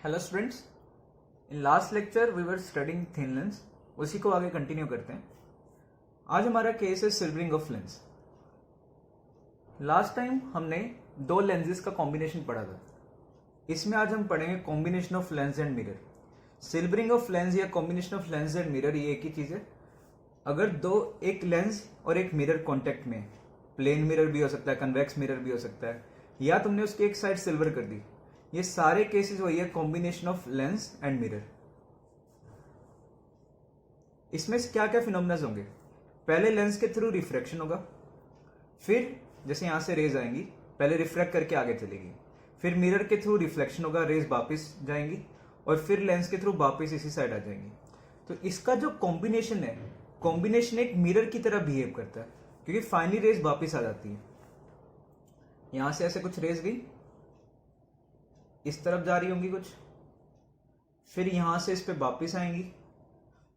Hello students, in last lecture we were studying thin lens, उसी को आगे continue करते हैं। आज हमारा केस है silvering of lens. Last time हमने दो लेंसेज का कॉम्बिनेशन पढ़ा था। इसमें आज हम पढ़ेंगे combination of lens and mirror. Silvering of lens या combination of lens and mirror ये एक ही चीज है। अगर एक लेंस और एक मिरर कॉन्टेक्ट में, प्लेन मिरर भी हो सकता है, कन्वेक्स मिरर भी हो सकता है, या तुमने उसकी एक साइड सिल्वर कर दी, ये सारे केसेस वही है combination of lens and mirror. इसमें से क्या क्या फिनोमिनाज होंगे? पहले लेंस के थ्रू रिफ्रैक्शन होगा, फिर जैसे यहां से रेज आएंगी, पहले रिफ्रैक्ट करके आगे चलेगी, फिर मिरर के थ्रू रिफ्लेक्शन होगा, रेज वापिस जाएंगी, और फिर लेंस के थ्रू वापिस इसी साइड आ जाएंगी। तो इसका जो कॉम्बिनेशन है, कॉम्बिनेशन एक मिरर की तरह बिहेव करता है, क्योंकि फाइनली रेज वापिस आ जाती है। यहां से ऐसे कुछ रेज गई, इस तरफ जा रही होंगी कुछ, फिर यहां से इस पे वापिस आएंगी,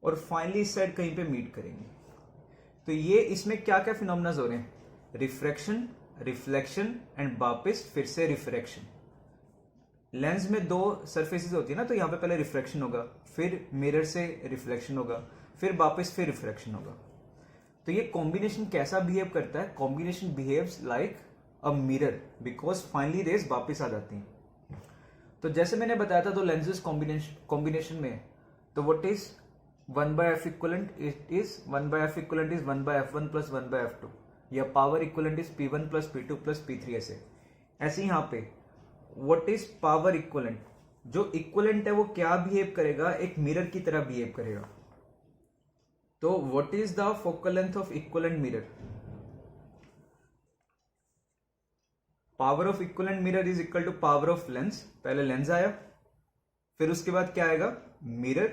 और फाइनली इस साइड कहीं पे मीट करेंगी। तो ये इसमें क्या क्या फिनोमिनाज हो रहे हैं? रिफ्रैक्शन, रिफ्लेक्शन एंड वापिस फिर से रिफ्रैक्शन। लेंस में दो सरफेसेस होती है ना, तो यहां पे पहले रिफ्रैक्शन होगा, फिर मिरर से रिफ्लेक्शन होगा, फिर वापिस फिर रिफ्रैक्शन होगा। तो ये कॉम्बिनेशन कैसा बिहेव करता है? Combination behaves like a mirror, because finally rays वापिस आ जाती हैं। तो जैसे मैंने बताया था दो लेंसेज कॉम्बिनेशन में, तो what is 1/f equivalent? It is 1/f equivalent is 1/f1 plus 1/f2, या power equivalent is P1 plus P2 plus P3। ऐसे यहां पे व्हाट इज पावर इक्वलेंट? जो इक्वलेंट है वो क्या बिहेव करेगा? एक मिरर की तरह बिहेव करेगा। तो what is the focal length of equivalent mirror? Power of equivalent mirror is equal to power of lens. पहले लेंस आया, फिर उसके बाद क्या आएगा? मिरर,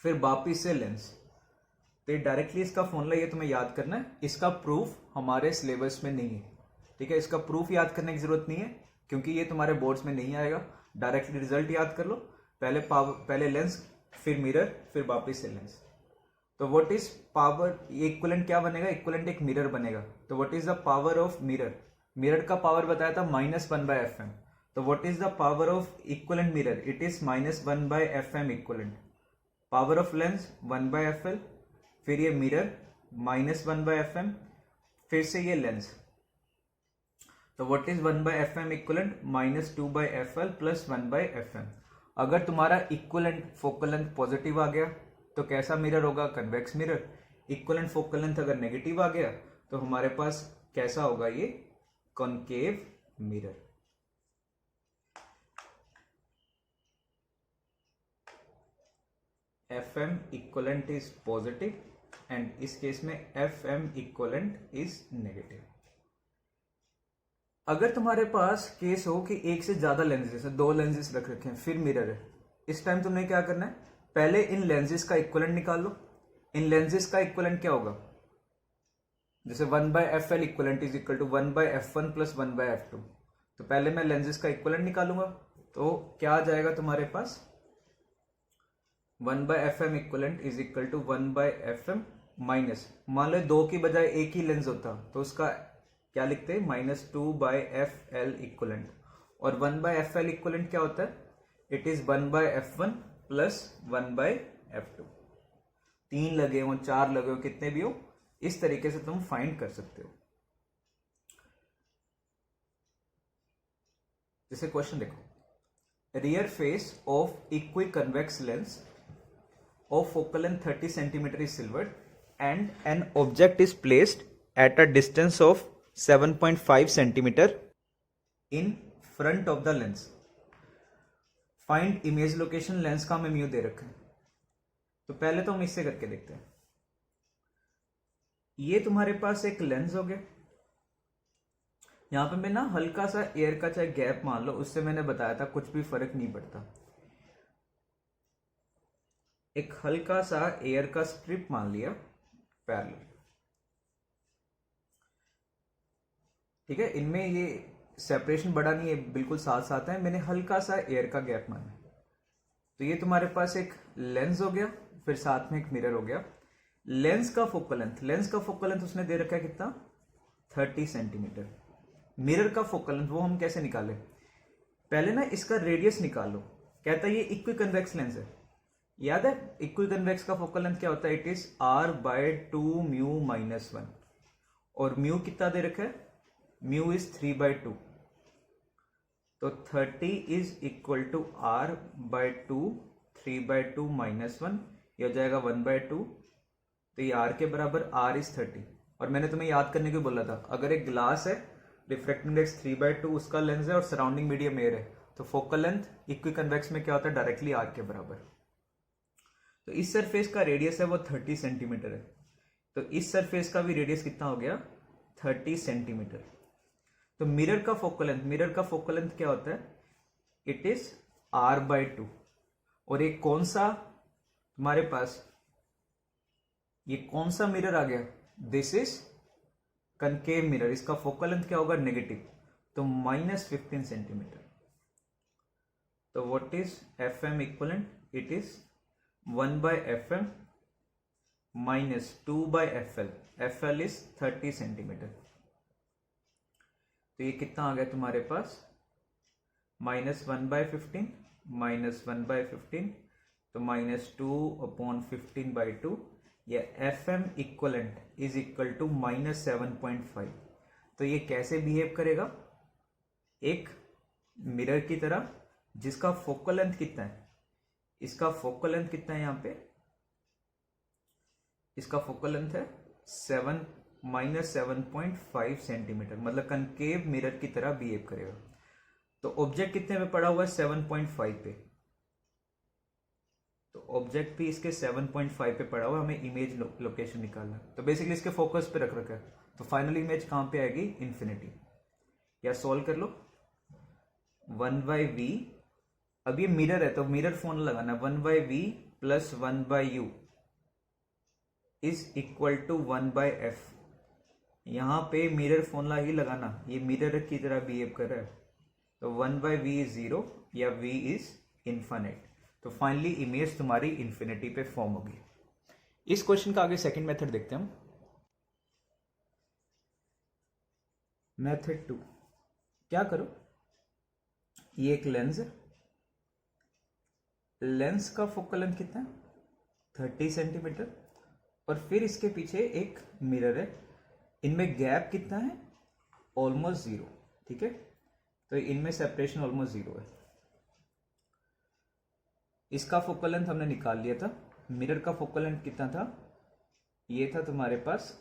फिर वापिस से लेंस। तो डायरेक्टली इसका फॉर्मूला ये तुम्हें याद करना है। इसका प्रूफ हमारे सिलेबस में नहीं है, ठीक है? इसका प्रूफ याद करने की जरूरत नहीं है, क्योंकि ये तुम्हारे बोर्ड्स में नहीं आएगा। डायरेक्टली रिजल्ट याद कर लो, पहले लेंस, फिर मिरर, फिर वापिस से लेंस। तो व्हाट इज पावर? ये इक्वलेंट क्या बनेगा? इक्वलेंट एक मिरर बनेगा। तो what is the power of mirror? Mirror का पावर बताया था -1/fm। तो what is the power of equivalent mirror? It is -1/fm equivalent. Power of lens 1/fl, फिर ये मिरर -1/fm, फिर से ये लेंस। तो what is 1/fm equivalent? -2/fl plus 1/fm। अगर तुम्हारा इक्वलेंट फोकल लेंथ पॉजिटिव आ गया तो कैसा मिरर होगा? Convex mirror. Equivalent focal length अगर नेगेटिव आ गया तो हमारे पास कैसा होगा? ये concave mirror. Fm equivalent is positive and इस केस में Fm इक्वलेंट इज नेगेटिव। अगर तुम्हारे पास केस हो कि एक से ज्यादा लेंसेज है, दो लेंसेज रख रखे हैं, फिर मिरर है, इस टाइम तुमने क्या करना है? पहले इन लेंसेज का इक्वलेंट निकाल लो। इन लेंसेज का इक्वलेंट क्या होगा? जैसे 1/fl equivalent is equal to 1/f1 plus 1/f2। तो पहले मैं लेंसेज का इक्वलेंट निकालूंगा, तो क्या आ जाएगा तुम्हारे पास? 1/fm equivalent is equal to 1/fm minus, मान लो दो की बजाय एक ही लेंस होता तो उसका क्या लिखते हैं? -2/fl equivalent. और 1/fl इक्वलेंट क्या होता है? It is 1/f1 plus 1/f2। 3 लगे हो, 4 लगे हो, कितने भी हो, इस तरीके से तुम फाइंड कर सकते हो। जैसे क्वेश्चन देखो, rear face of equi convex lens of focal length 30 cm is silvered and an object is placed at a distance of 7.5 cm in front of the lens. Find image location। Lens का हमें mu दे रखा है, तो पहले तो हम इससे करके देखते हैं। ये तुम्हारे पास एक लेंस हो गया, यहां पे मैं ना हल्का सा एयर का चाहे गैप मान लो, उससे मैंने बताया था कुछ भी फर्क नहीं पड़ता। एक हल्का सा एयर का स्ट्रिप मान लिया पैरेलल, ठीक है? इनमें ये सेपरेशन बड़ा नहीं है, बिल्कुल साथ साथ है, मैंने हल्का सा एयर का गैप माना। तो ये तुम्हारे पास एक लेंस हो गया, फिर साथ में एक मिरर हो गया। लेंस का फोकल लेंथ उसने दे रखा है कितना? 30 सेंटीमीटर। मिरर का फोकल लेंथ वो हम कैसे निकालें? पहले ना इसका रेडियस निकाल लो। कहता है ये इक्वी कन्वेक्स लेंस है, याद है इक्वी कन्वेक्स का फोकल लेंथ क्या होता है, इट इज r/2 म्यू -1, और म्यू कितना दे रखा है, म्यू इज 3/2, तो 30 इज इक्वल टू r/2 3/2 -1, ये हो जाएगा 1/2, तो ये r के बराबर, r इज 30। और मैंने तुम्हें याद करने को बोला था, अगर एक ग्लास है, रिफ्रैक्टिव इंडेक्स 3/2 उसका लेंस है और सराउंडिंग मीडियम एयर है, तो फोकल लेंथ इक्वी कन्वेक्स में क्या होता है, डायरेक्टली r के बराबर। तो इस सरफेस का रेडियस है वो 30 सेंटीमीटर है, तो इस सरफेस का भी रेडियस कितना हो गया, 30 सेंटीमीटर। तो मिरर का फोकल लेंथ क्या होता है, इट इज r/2, और एक कौन सा तुम्हारे पास, ये कौन सा मिरर आ गया, दिस इज कनकेव मिरर, इसका फोकल लेंथ क्या होगा, नेगेटिव, तो -15 सेंटीमीटर। तो what is FM equivalent, it is 1/FM -2/FL, FL is 30 centimetre. तो ये कितना आ गया तुम्हारे पास, -1/15 -1/15, तो -2/15/2, या FM equivalent is equal to -7.5। तो ये कैसे बिहेव करेगा, एक मिरर की तरह जिसका फोकल लेंथ कितना है, इसका फोकल लेंथ कितना है, यहाँ पे इसका फोकल लेंथ है -7.5 सेंटीमीटर, मतलब कनकेव मिरर की तरह बिहेव करेगा। तो ऑब्जेक्ट कितने पे पड़ा हुआ है, 7.5 पे, तो ऑब्जेक्ट भी इसके 7.5 पे पड़ा हुआ है, हमें इमेज लोकेशन निकालना है। तो बेसिकली इसके फोकस पे रख रखा है, तो फाइनल इमेज कहां पे आएगी, इन्फिनिटी। या सॉल्व कर लो, 1/v, अब ये मिरर है तो मिरर फॉर्मूला लगाना, 1/v plus 1/u is equal to 1/f। यहां पे मिरर फॉर्मूला ही लगाना, ये मिरर की तरह बिहेव कर रहा है, तो 1/v इज 0 या v इज इन्फिनिट। तो फाइनली इमेज तुम्हारी इन्फिनिटी पे फॉर्म होगी। इस क्वेश्चन का आगे सेकंड मेथड देखते हैं हम। मेथड 2, क्या करो, ये एक लेंस है, लेंस का फोकल लेंथ कितना है, 30 सेंटीमीटर, और फिर इसके पीछे एक मिरर है, इनमें गैप कितना है, ऑलमोस्ट 0, ठीक है, तो इनमें सेपरेशन ऑलमोस्ट 0 है। इसका फोकल लेंथ हमने निकाल लिया था, मिरर का फोकल लेंथ कितना था, ये था तुम्हारे पास,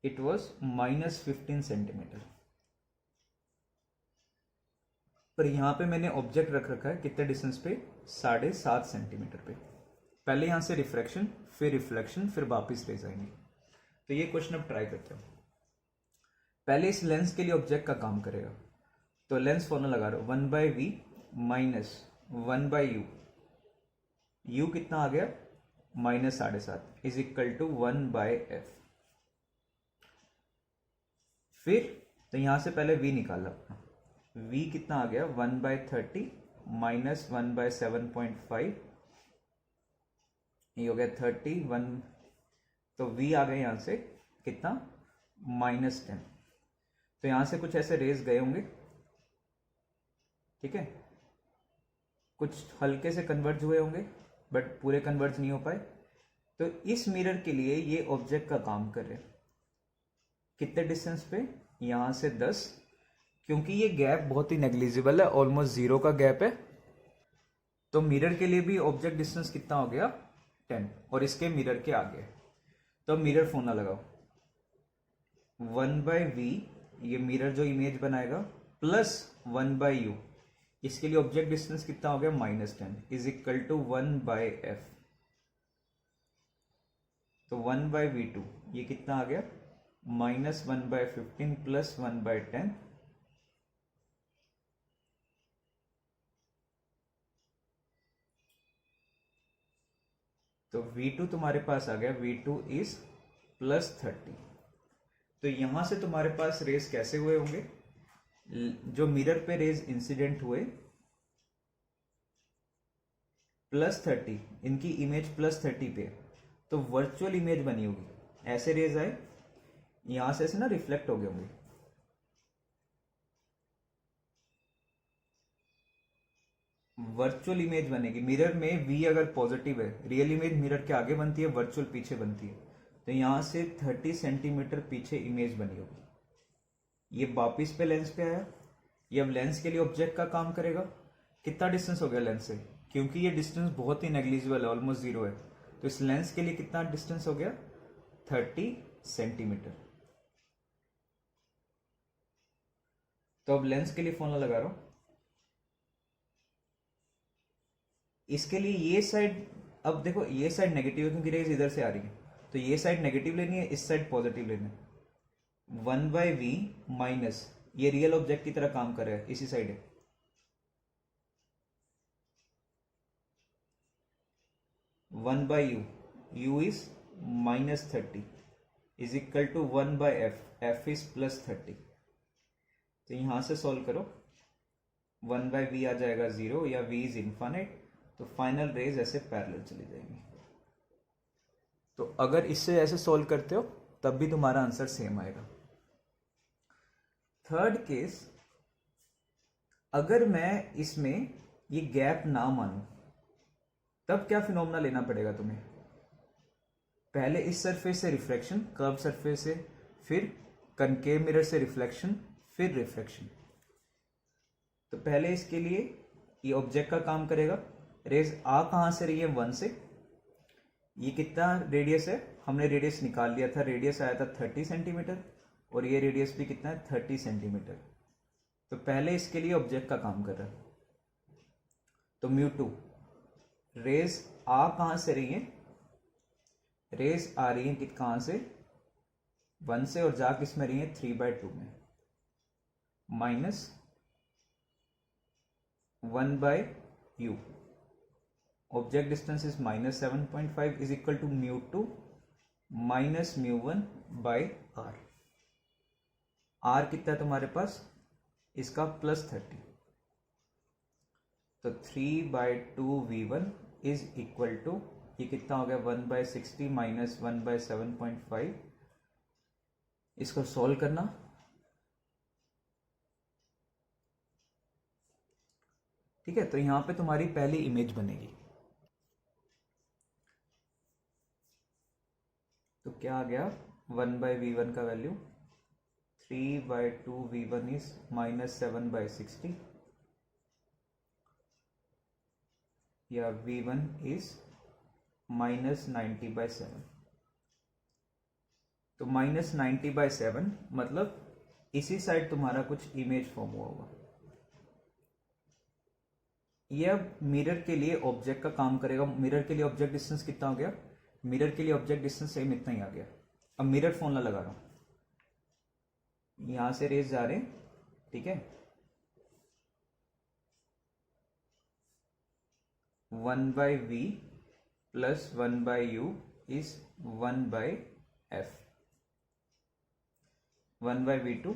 इट वॉज -15 सेंटीमीटर। पर यहां पे मैंने ऑब्जेक्ट रख रखा है कितने डिस्टेंस पे, 7.5 सेंटीमीटर पे। पहले यहां से रिफ्रैक्शन, फिर रिफ्लेक्शन, फिर वापस रेज आएंगे। तो ये क्वेश्चन अब ट्राई करते हैं। पहले इस लेंस के लिए ऑब्जेक्ट का काम करेगा, तो लेंस फॉर्मूला लगा रहे हो, 1/v माइनस 1/u, u कितना आ गया, -7.5 इज इक्वल टू 1/f। फिर तो यहां से पहले v निकाला अपना, v कितना आ गया, 1/30 माइनस 1/7.5, ये हो गया 31, तो v आ गया यहां से कितना, -10। तो यहां से कुछ ऐसे रेज गए होंगे, ठीक है, कुछ हल्के से कन्वर्ज हुए होंगे बट पूरे कन्वर्ज नहीं हो पाए। तो इस मिरर के लिए ये ऑब्जेक्ट का काम कर रहे हैं कितने डिस्टेंस पे, यहां से 10, क्योंकि ये गैप बहुत ही नेग्लिजिबल है, ऑलमोस्ट 0 का गैप है, तो मिरर के लिए भी ऑब्जेक्ट डिस्टेंस कितना हो गया, 10, और इसके मिरर के आगे। तो मिरर फॉर्मूला लगाओ, 1/v, ये मिरर जो इमेज बनाएगा, प्लस 1/u, इसके लिए ऑब्जेक्ट डिस्टेंस कितना हो गया, -10 इज इक्वल टू 1/f। तो 1/v2 ये कितना आ गया, -1/15 प्लस 1/10, तो v2 तुम्हारे पास आ गया, v2 इज +30। तो यहां से तुम्हारे पास रेस कैसे हुए होंगे, जो मिरर पे रेज इंसिडेंट हुए, +30, इनकी इमेज +30 पे, तो वर्चुअल इमेज बनी होगी, ऐसे रेज आए, यहां से ना रिफ्लेक्ट हो गए होंगे, वर्चुअल इमेज बनेगी मिरर में। v अगर पॉजिटिव है, रियल इमेज मिरर के आगे बनती है, वर्चुअल पीछे बनती है। तो यहाँ से 30 सेंटीमीटर पीछे इमेज बनी होगी। ये वापिस पे लेंस पे आया। ये अब लेंस के लिए ऑब्जेक्ट का काम करेगा। कितना डिस्टेंस हो गया लेंस से? क्योंकि ये डिस्टेंस बहुत ही नेग्लिजिबल है, ऑलमोस्ट जीरो है, तो इस लेंस के लिए कितना डिस्टेंस हो गया? 30 सेंटीमीटर। तो अब लेंस के लिए फॉर्मूला लगा रहा हूं। इसके लिए ये साइड, अब देखो ये साइड नेगेटिव है क्योंकि रेज इधर से आ रही है, तो ये साइड नेगेटिव लेनी है, इस साइड पॉजिटिव लेनी है। 1/v माइनस, ये रियल ऑब्जेक्ट की तरह काम कर रहा है, इसी साइड है, 1/u, u is -30 is equal to 1/f, f is +30। तो यहां से सॉल्व करो, 1/v आ जाएगा 0 या v इज इनफाइनाइट, तो फाइनल रेज ऐसे पैरेलल चली जाएंगी। तो अगर इससे ऐसे सॉल्व करते हो तब भी तुम्हारा आंसर सेम आएगा। थर्ड केस, अगर मैं इसमें ये गैप ना मानूं तब क्या फिनोमेना लेना पड़ेगा तुम्हें? पहले इस सरफेस से रिफ्लेक्शन, कर्व सरफेस से, फिर कनकेव मिरर से रिफ्लेक्शन, फिर रिफ्लेक्शन। तो पहले इसके लिए ये ऑब्जेक्ट का काम करेगा। रेज आ कहां से रही है? 1 से। ये कितना रेडियस है? हमने रेडियस निकाल लिया था, रेडियस आया था 30 सेंटीमीटर, और ये रेडियस भी कितना है? 30 सेंटीमीटर। तो पहले इसके लिए ऑब्जेक्ट का काम कर रहा है, तो μ2। रेज आ कहां से रही है? रेज आ रही है कहां से? 1 से, और जा किस में रही है? 3/2 में, minus 1/u, object distance is -7.5 is equal to μ2 minus μ1 by r। r कितना है तुम्हारे पास? इसका +30। तो 3/2v1 इज इक्वल टू, ये कितना हो गया? 1/60 माइनस 1/7.5। इसको सॉल्व करना, ठीक है। तो यहां पे तुम्हारी पहली इमेज बनेगी। तो क्या आ गया? 1/v1 का वैल्यू 3/2v1 इज -7/60, या v1 इज -90/7। तो -90/7 मतलब इसी साइड तुम्हारा कुछ इमेज फॉर्म हुआ होगा। ये अब मिरर के लिए ऑब्जेक्ट का काम करेगा। मिरर के लिए ऑब्जेक्ट डिस्टेंस कितना हो गया? मिरर के लिए ऑब्जेक्ट डिस्टेंस सेम इतना ही आ गया। अब मिरर फॉर्मूला लगा रहा हूं, यहां से रेज जा रहे हैं, ठीक है। 1/v plus 1/u is 1/f, 1/v2।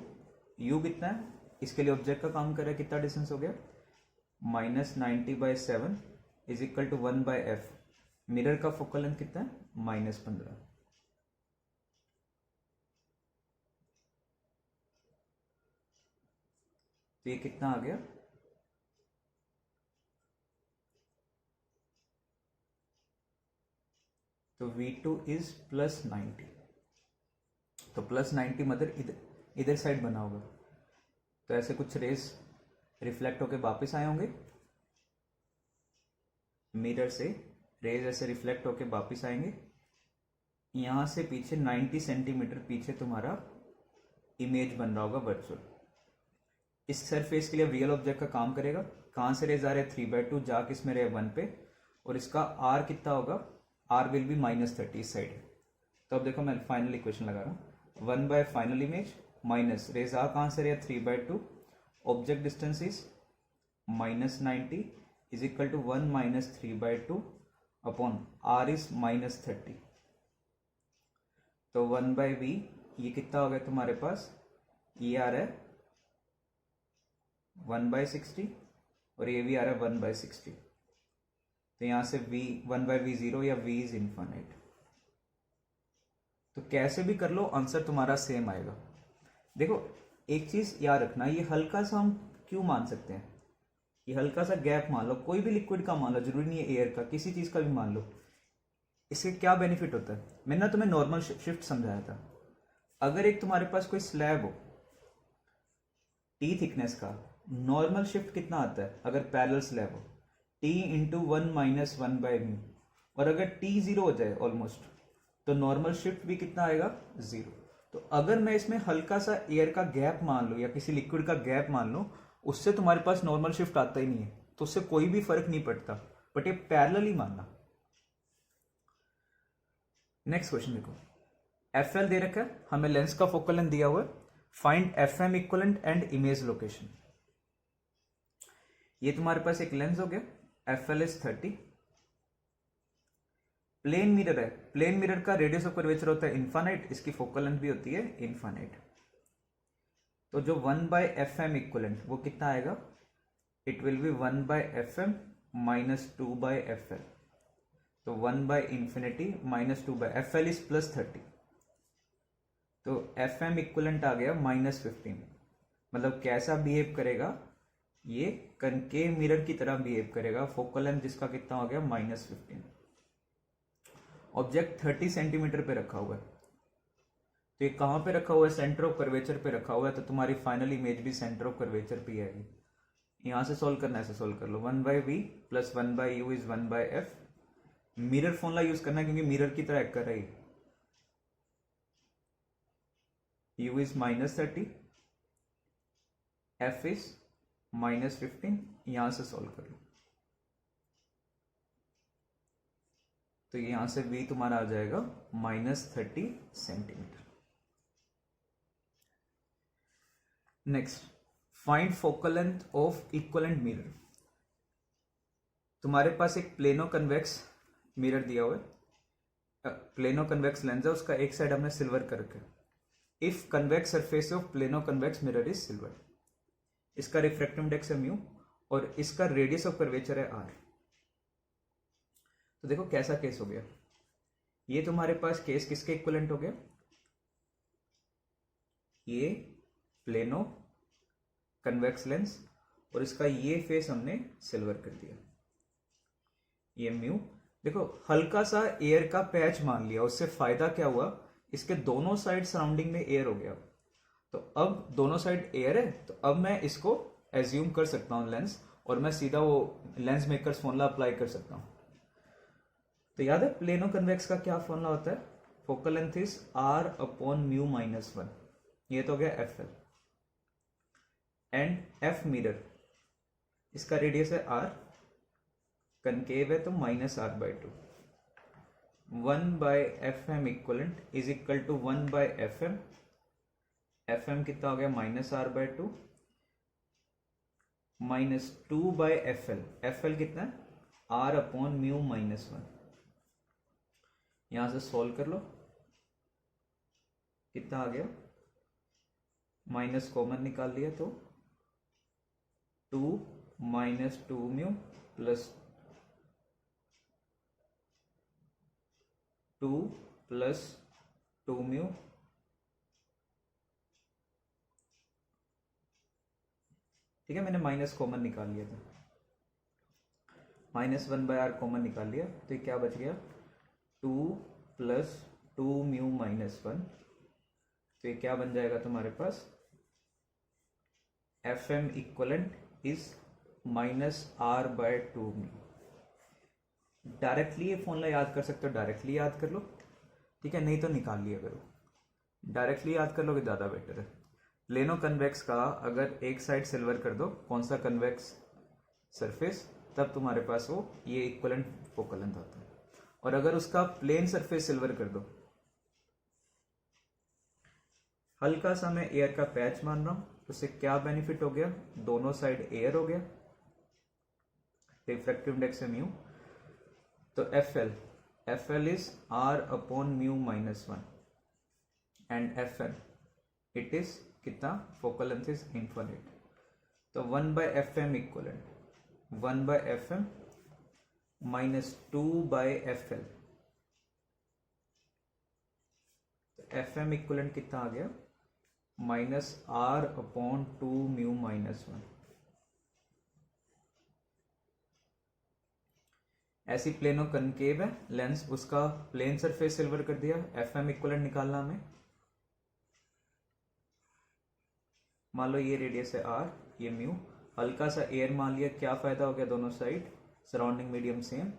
u कितना है? इसके लिए ऑब्जेक्ट का काम कर रहा है, कितना डिस्टेंस हो गया? -90/7 is equal to 1/f। Mirror का फोकल लेंथ कितना है? -15। तो ये कितना आ गया? तो v2 इज +90। तो +90 मतलब इधर इधर साइड बना होगा। तो ऐसे कुछ रेस रिफ्लेक्ट होके वापस आए होंगे मिरर से, रेज ऐसे रिफ्लेक्ट होके वापस आएंगे। यहां से पीछे 90 सेंटीमीटर पीछे तुम्हारा इमेज बन रहा होगा वर्चुअल। इस सरफेस के लिए रियल ऑब्जेक्ट का काम करेगा। कहां से रेज आ रहे? 3/2, जा किस में रहे? 1 पे, और इसका r कितना होगा? r विल बी -30 इस साइड। तो अब देखो मैं फाइनल इक्वेशन लगा रहा हूं, 1 फाइनल इमेज माइनस रेज आ कहां से रहे? 3/2, object distance is -90 is equal to 1 minus 3/2 upon r is -30। तो 1/v ये कितना हो गया तुम्हारे पास? ये आ रहा है 1/60, और ये भी आ रहा है 1/60। तो यहां से v 1/v 0 या v इज इनफाइनाइट। तो कैसे भी कर लो आंसर तुम्हारा सेम आएगा। देखो एक चीज याद रखना, ये हल्का सा हम क्यों मान सकते हैं? कि हल्का सा गैप मान लो, कोई भी लिक्विड का मान लो, जरूरी नहीं है एयर का, किसी चीज़ का भी मान लो, इससे क्या बेनिफिट होता है? मैंने ना तुम्हें नॉर्मल शिफ्ट समझाया था। अगर एक तुम्हारे पास कोई स्लैब हो टी थिकनेस का, नॉर्मल शिफ्ट कितना आता है अगर पैरेलल स्लैब हो? T into 1 - 1/μ। और अगर टी जीरो हो जाए ऑलमोस्ट, तो नॉर्मल शिफ्ट भी कितना आएगा? जीरो। तो अगर मैं इसमें हल्का सा एयर का गैप मान लूँ या किसी लिक्विड का गैप मान लूँ, उससे तुम्हारे पास नॉर्मल शिफ्ट आता ही नहीं है, तो उससे कोई भी फर्क नहीं पड़ता, बट ये पैरेलल ही मानना। नेक्स्ट क्वेश्चन देखो, एफ एल दे रखा है, हमें लेंस का फोकल लेंथ दिया हुआ है, find F M equivalent and image location. ये तुम्हारे पास एक लेंस हो गया, F L is 30, plane mirror है, प्लेन मिरर का रेडियस ऑफ कर्वेचर होता है इन्फानाइट, इसकी फोकल लेंथ भी होती है इन्फानाइट। तो जो 1/fm इक्वलेंट वो कितना आएगा? It will be 1/fm minus 2/fl। तो 1/infinity माइनस 2/fl इज +30, तो fm इक्वलेंट आ गया -15। मतलब कैसा बिहेव करेगा? ये कनकेव मिरर की तरह बिहेव करेगा। फोकल लेंथ जिसका कितना हो गया? -15। ऑब्जेक्ट 30 सेंटीमीटर पे रखा हुआ है, तो ये कहाँ पे रखा हुआ है? सेंटर ऑफ कर्वेचर पे रखा हुआ है, तो तुम्हारी फाइनल इमेज भी सेंटर ऑफ कर्वेचर पे आएगी। यहाँ से सॉल्व करना है, ऐसे सॉल्व कर लो। 1/v + 1/u is 1/f। Mirror formula use करना है क्योंकि मिरर की तरह एक्ट कर रही है। u is -30, f is -15। यहां से सॉल्व कर लो, तो यहां से v तुम्हारा आ जाएगा -30 centimetre. Next, find focal length of equivalent mirror. तुम्हारे पास एक प्लेनो कन्वेक्स मिरर दिया हुआ है, प्लेनो कन्वेक्स लेंस है, उसका एक साइड हमने सिल्वर कर रखा है। If convex surface of plano convex mirror is silver, इसका रिफ्रैक्टिव इंडेक्स है म्यू और इसका रेडियस ऑफ कर्वेचर है आर। तो देखो कैसा केस हो गया, ये तुम्हारे पास केस किसके इक्विवेलेंट हो गया? ये प्लेनो कन्वेक्स लेंस और इसका ये फेस हमने सिल्वर कर दिया, ये म्यू। देखो हल्का सा एयर का पैच मान लिया, उससे फायदा क्या हुआ? इसके दोनों साइड सराउंडिंग में एयर हो गया। तो अब दोनों साइड एयर है, तो अब मैं इसको एज्यूम कर सकता हूं लेंस, और मैं सीधा वो लेंस मेकर्स फॉर्मूला अप्लाई कर सकता हूं। तो याद है प्लेनो कन्वेक्स का क्या फॉर्मूला होता है? Focal length is r/μ-1। ये तो हो गया F L. And F mirror, इसका रेडियस है r, कनकेव है तो -r/2। 1/fm equivalent is equal to 1/fm। fm कितना हो गया? -r/2 -2/fl। fl कितना है? r/μ-1। यहां से सॉल्व कर लो, कितना आ गया? माइनस कॉमन निकाल लिया तो 2 - 2μ + 2 + 2μ ठीक है, मैंने माइनस कॉमन निकाल लिया था, -1/r कॉमन निकाल लिया, तो ये क्या बच गया? 2 + 2μ - 1। तो ये क्या बन जाएगा तुम्हारे पास? fm equivalent is -r/2μ। Directly ये फॉर्मूला याद कर सकते हो, डायरेक्टली याद कर लो, ठीक है, नहीं तो निकाल लिया करो। डायरेक्टली याद कर लोगे ज़्यादा बेटर है। प्लेनो कन्वेक्स का अगर एक साइड सिल्वर कर दो, कौन सा कन्वेक्स सरफेस, तब तुम्हारे पास वो ये इक्वलेंट फोकल लेंथ आता है। और अगर उसका प्लेन सरफेस सिल्वर कर दो, हल्का सा मैं एयर का पैच मान रहा हूं, तो उससे क्या बेनिफिट हो गया? दोनों साइड एयर हो गया, रिफ्रैक्टिव इंडेक्स है म्यू। तो F L is r/μ-1 and F L it is कितना? Focal length is infinite. तो 1/fm इक्वलेंट 1/fm -2/fl। तो fm इक्वलेंट कितना आ गया? -r/2μ - 1। ऐसी प्लेनो कनकेव है लेंस, उसका प्लेन सरफेस सिल्वर कर दिया, एफ एम इक्वलेंट निकालना हमें। मान लो ये रेडियस है आर, ये म्यू, हल्का सा एयर मान लिया, क्या फायदा हो गया दोनों side, surrounding medium same.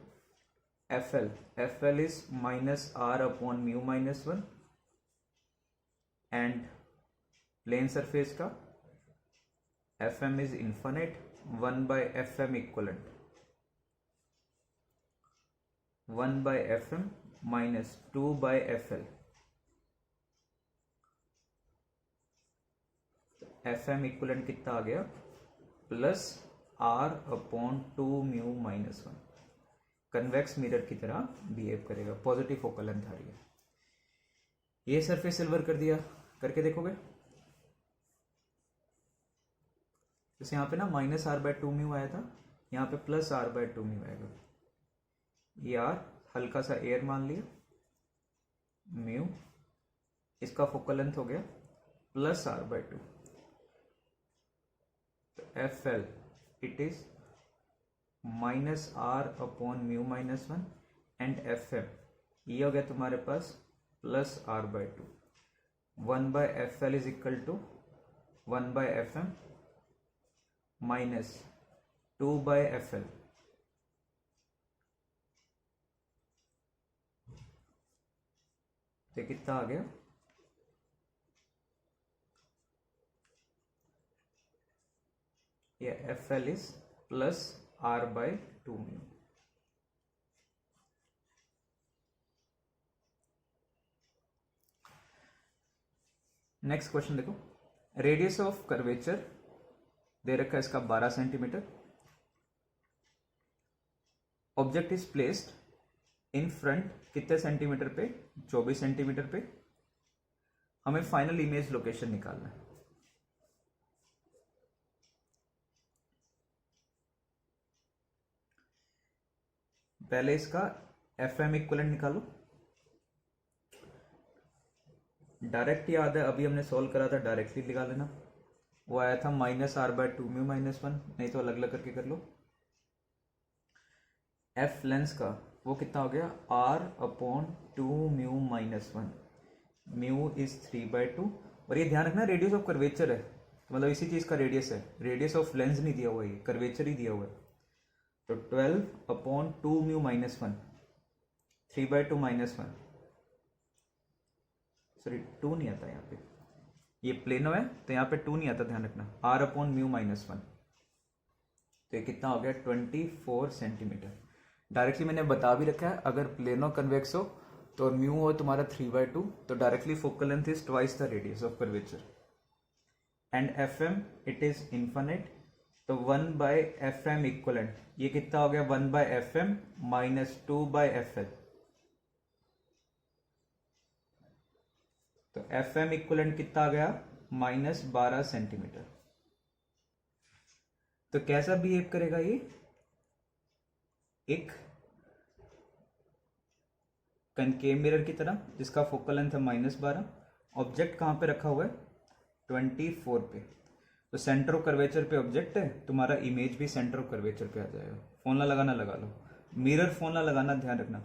F L is minus R upon mu minus 1 and plane surface का F M is infinite 1 by F M equivalent 1 by F M minus 2 by F L. F M equivalent कितना आ गया, plus R upon 2 mu minus 1। Convex mirror की तरह behave करेगा, positive focal length आ रही है। ये सरफेस सिल्वर कर दिया, करके देखोगे। जैसे यहाँ पे ना माइनस आर बाय 2 म्यू आया था, यहाँ पे प्लस आर बाय 2 म्यू आएगा। ये आर हल्का सा एयर मान लिया, म्यू, इसका फोकल लेंथ हो गया plus R by 2। F L it is minus R upon mu minus 1 and F M ये हो गया तुम्हारे पास plus R by 2। 1 by F L is equal to 1 by F M minus 2 by F L. तो कितना आ गया, ये F L is plus R by 2 mu. Next question देखो, रेडियस ऑफ कर्वेचर दे रखा है इसका 12 centimetre. Object is placed in front कितने सेंटीमीटर पे, 24 सेंटीमीटर पे। हमें फाइनल इमेज लोकेशन निकालना है। पहले इसका एफ एम इक्वलेंट निकालो। डायरेक्ट याद है, अभी हमने सॉल्व करा था, डायरेक्टली निकाल लेना। वो आया था minus R by 2 mu minus 1, नहीं तो अलग अलग करके कर लो। एफ लेंस का वो कितना हो गया, R upon 2 mu minus 1, mu is 3 by 2। और ये ध्यान रखना रेडियस ऑफ कर्वेचर है, तो मतलब इसी चीज का रेडियस है, रेडियस ऑफ लेंस नहीं दिया हुआ है, कर्वेचर ही दिया हुआ है। तो 12 upon 2 mu minus 1, 3 by 2 minus 1, sorry 2 नहीं आता यहाँ पे, ये प्लेनो है तो यहाँ पे 2 नहीं आता, ध्यान रखना। आर अपॉन म्यू माइनस 1, तो ये कितना हो गया 24 सेंटीमीटर। डायरेक्टली मैंने बता भी रखा है, अगर प्लेनो कन्वेक्स हो तो म्यू हो तुम्हारा 3 बाय 2, तो directly focal length is twice the radius of curvature. And F M it is infinite, तो 1 बाय एफ एम इक्वलेंट ये कितना हो गया, 1 by F M minus 2 by F L. तो एफ एम इक्वलेंट कितना आ गया, माइनस 12 सेंटीमीटर। तो कैसा बिहेव करेगा ये, एक कनकेव मिरर की तरह जिसका फोकल लेंथ है माइनस 12। ऑब्जेक्ट कहां पे रखा हुआ है, 24 पे। तो सेंटर ऑफ कर्वेचर पे ऑब्जेक्ट है, तुम्हारा इमेज भी सेंटर ऑफ कर्वेचर पे आ जाएगा। फॉर्मूला लगाना लगा लो, मिरर फॉर्मूला लगाना ध्यान रखना।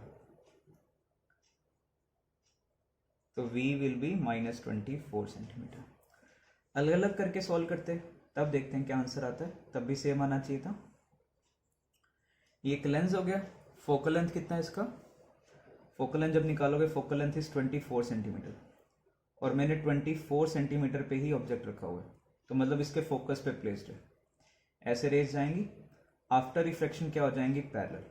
तो v will be minus 24 centimetre. अलग अलग करके सॉल्व करते तब देखते हैं क्या आंसर आता है, तब भी सेम आना चाहिए था। ये एक लेंस हो गया, फोकल लेंथ कितना है इसका, फोकल लेंथ जब निकालोगे फोकल लेंथ इज 24 सेंटीमीटर, और मैंने 24 सेंटीमीटर पे ही ऑब्जेक्ट रखा हुआ है, तो मतलब इसके फोकस पे प्लेस्ड है। ऐसे रेज जाएंगी, आफ्टर रिफ्लेक्शन क्या हो जाएंगी, पैरेलल।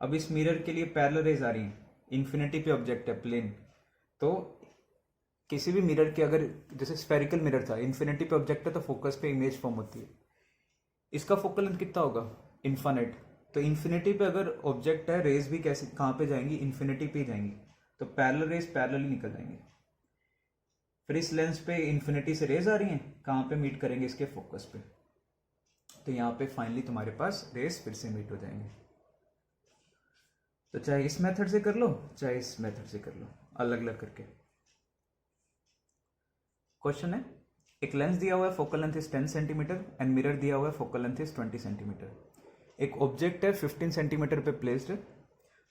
अब इस मिरर के लिए पैरेलल रेज आ रही हैं, इन्फिनिटी पे ऑब्जेक्ट है, प्लेन। तो किसी भी मिरर के, अगर जैसे स्फेरिकल मिरर था, इन्फिनिटी पे ऑब्जेक्ट है तो फोकस पे इमेज फॉर्म होती है। इसका फोकल लेंथ कितना होगा, इन्फिनिट। तो इन्फिनिटी पे अगर ऑब्जेक्ट है, रेज भी कैसे कहाँ पे जाएंगी, इन्फिनिटी पे जाएंगी, तो पैरेलल रेज पैरेलल ही निकल जाएंगे। फिर इस लेंस पे इन्फिनिटी से रेज आ रही हैं, कहाँ पे मीट करेंगे, इसके फोकस पे। तो यहाँ पे फाइनली तुम्हारे पास रेज फिर से मीट हो जाएंगे। तो चाहे इस मेथड से कर लो चाहे इस मेथड से कर लो, अलग अलग करके। क्वेश्चन है, एक लेंस दिया हुआ है, focal length is 10 centimetre and mirror दिया हुआ है, फोकल लेंथ इज 20 सेंटीमीटर। एक ऑब्जेक्ट है 15 सेंटीमीटर पे placed,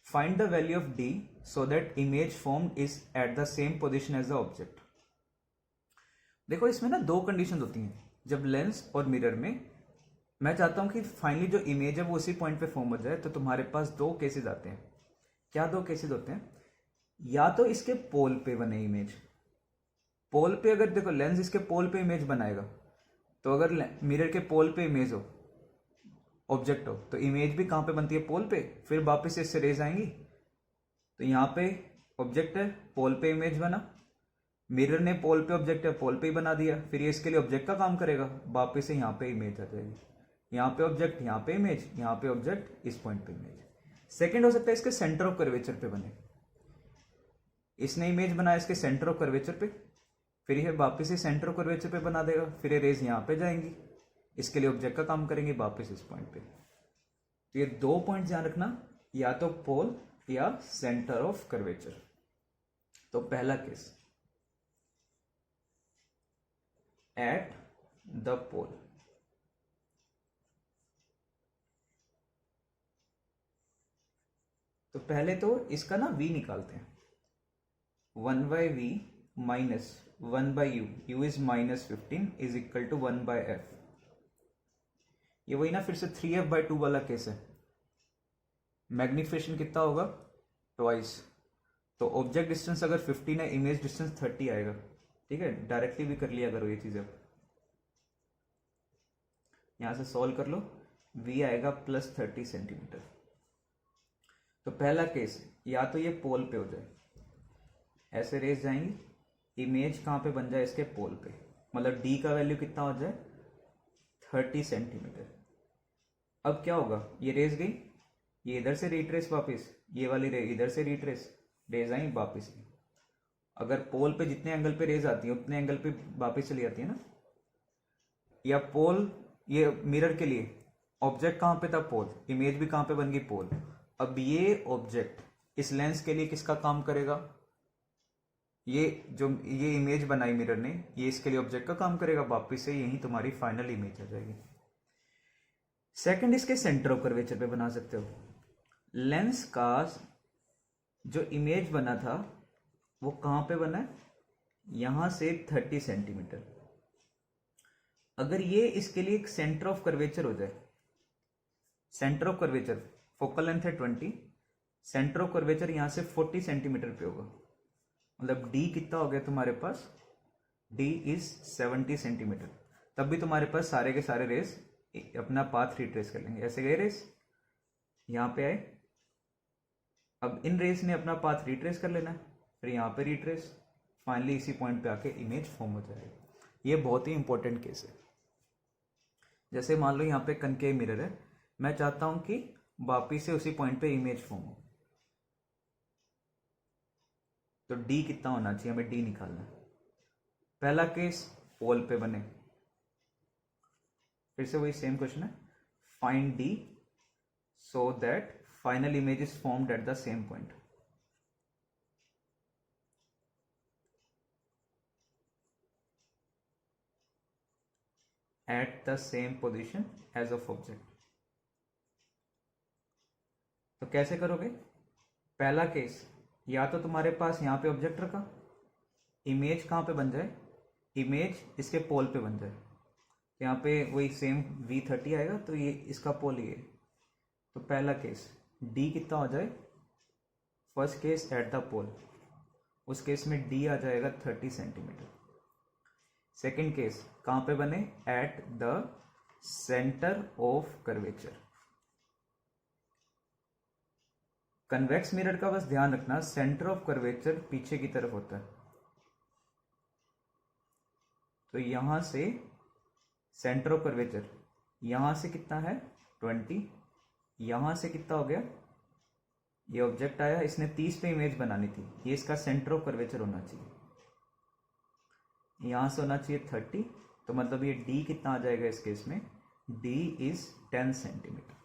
find the value of D so that image form is at the same position as the object. देखो इसमें ना दो कंडीशन होती हैं जब लेंस और मिरर में। मैं चाहता हूं कि फाइनली जो इमेज है वो उसी पॉइंट पे फॉर्म हो जाए, तो तुम्हारे पास दो केसेस आते हैं। क्या दो केसेस होते हैं? या तो इसके पोल पे बने इमेज, पोल पे अगर देखो लेंस इसके पोल पे इमेज बनाएगा, तो अगर मिरर के पोल पे इमेज हो, ऑब्जेक्ट हो, तो इमेज भी कहाँ पे बनती है? पोल पे। फिर वापस इससे रेज आएंगी, तो यहाँ पे ऑब्जेक्ट है, पोल पे इमेज बना, मिरर ने पोल पे ऑब्जेक्ट है, पोल पे ही बना दिया, फिर ये इसके लिए ऑब्जेक्ट का काम करेगा, वापस से यहाँ पे इमेज आ जाएगी। यहाँ पे ऑब्जेक्ट, यहाँ पे इमेज, यहाँ पे ऑब्जेक्ट, इस पॉइंट पे इमेज। सेकेंड हो सकता है इसके सेंटर ऑफ कर्वेचर पे बने, इसने इमेज बनाया इसके सेंटर ऑफ कर्वेचर पे, फिर यह वापस ही सेंटर ऑफ कर्वेचर पे बना देगा, फिर ये रेज यहाँ पे जाएंगी, इसके लिए ऑब्जेक्ट का काम करेंगे वापस इस पॉइंट पे। तो ये दो पॉइंट ध्यान रखना, या तो पोल या सेंटर ऑफ कर्वेचर। तो पहला केस एट द पोल, तो पहले तो इसका ना v निकालते हैं। 1/v minus 1/u, u is -15 is equal to 1/f। ये वही ना फिर से 3f/2 वाला केस है। मैग्निफिकेशन कितना होगा? ट्वाइस। तो ऑब्जेक्ट डिस्टेंस अगर 15 है, इमेज डिस्टेंस 30 आएगा। ठीक है, डायरेक्टली भी कर लिया करो ये चीज़। अब यहाँ से सॉल्व कर लो, v आएगा +30 सेंटीमीटर। तो पहला केस, या तो ये पोल पे हो जाए, ऐसे रेज जाएंगी, इमेज कहाँ पे बन जाए? इसके पोल पे, मतलब d का वैल्यू कितना हो जाए? 30 सेंटीमीटर। अब क्या होगा? ये रेज गई, ये इधर से रिट्रेस वापस, ये वाली रे इधर से रिट्रेस, रेज आई वापस। अगर पोल पे जितने एंगल पे रेज आती है उतने एंगल पे वापस चली जाती है ना। या पोल, ये मिरर के लिए ऑब्जेक्ट कहाँ पे था? पोल, इमेज भी कहाँ पे बन गई? पोल। अब ये ऑब्जेक्ट इस लेंस के लिए किसका काम करेगा? ये जो ये इमेज बनाई मिरर ने, ये इसके लिए ऑब्जेक्ट का काम करेगा, वापस से यही तुम्हारी फाइनल इमेज आ जाएगी। सेकंड, इसके सेंटर ऑफ कर्वेचर पे बना सकते हो। लेंस का जो इमेज बना था वो कहाँ पे बना है? यहां से 30 सेंटीमीटर। अगर ये इसके लिए एक सेंटर ऑफ कर्वेचर हो जाए, centre of curvature, focal length है 20, सेंटर ऑफ कर्वेचर यहां से 40 सेंटीमीटर पे होगा, मतलब d कितना हो गया तुम्हारे पास? d is 70 centimetre. तब भी तुम्हारे पास सारे के सारे रेस अपना पाथ रिट्रेस कर लेंगे। ऐसे गए रेस, यहाँ पे आए, अब इन रेस ने अपना पाथ रिट्रेस कर लेना है, फिर यहाँ पे रिट्रेस, फाइनली इसी पॉइंट पे आके इमेज फॉर्म हो जाएगी। ये बहुत ही इंपॉर्टेंट केस है। जैसे मान लो यहाँ पे कनकेव मिरर है, मैं चाहता हूं कि वापिस से उसी पॉइंट पे इमेज फॉर्म हो, तो d कितना होना चाहिए? हमें d निकालना है। पहला केस पोल पे बने, फिर से वही सेम क्वेश्चन है, फाइंड d so that final image is formed at the same point. At the same position as of object. तो कैसे करोगे? पहला केस, या तो तुम्हारे पास यहाँ पे ऑब्जेक्ट रखा, इमेज कहाँ पे बन जाए? इमेज इसके पोल पे बन जाए, यहाँ पे वही सेम v30 आएगा, तो ये इसका पोल ये। तो पहला केस d कितना हो जाए? फर्स्ट केस एट द पोल, उस केस में d आ जाएगा 30 सेंटीमीटर। सेकेंड केस कहाँ पे बने? At the centre of curvature. Convex mirror का बस ध्यान रखना, सेंटर ऑफ कर्वेचर पीछे की तरफ होता है, तो यहां से सेंटर ऑफ कर्वेचर यहां से कितना है? 20, यहां से कितना हो गया? ये ऑब्जेक्ट आया, इसने 30 पे इमेज बनानी थी, ये इसका सेंटर ऑफ कर्वेचर होना चाहिए, यहां से होना चाहिए 30, तो मतलब ये d कितना आ जाएगा इस केस में? d is 10 centimetre.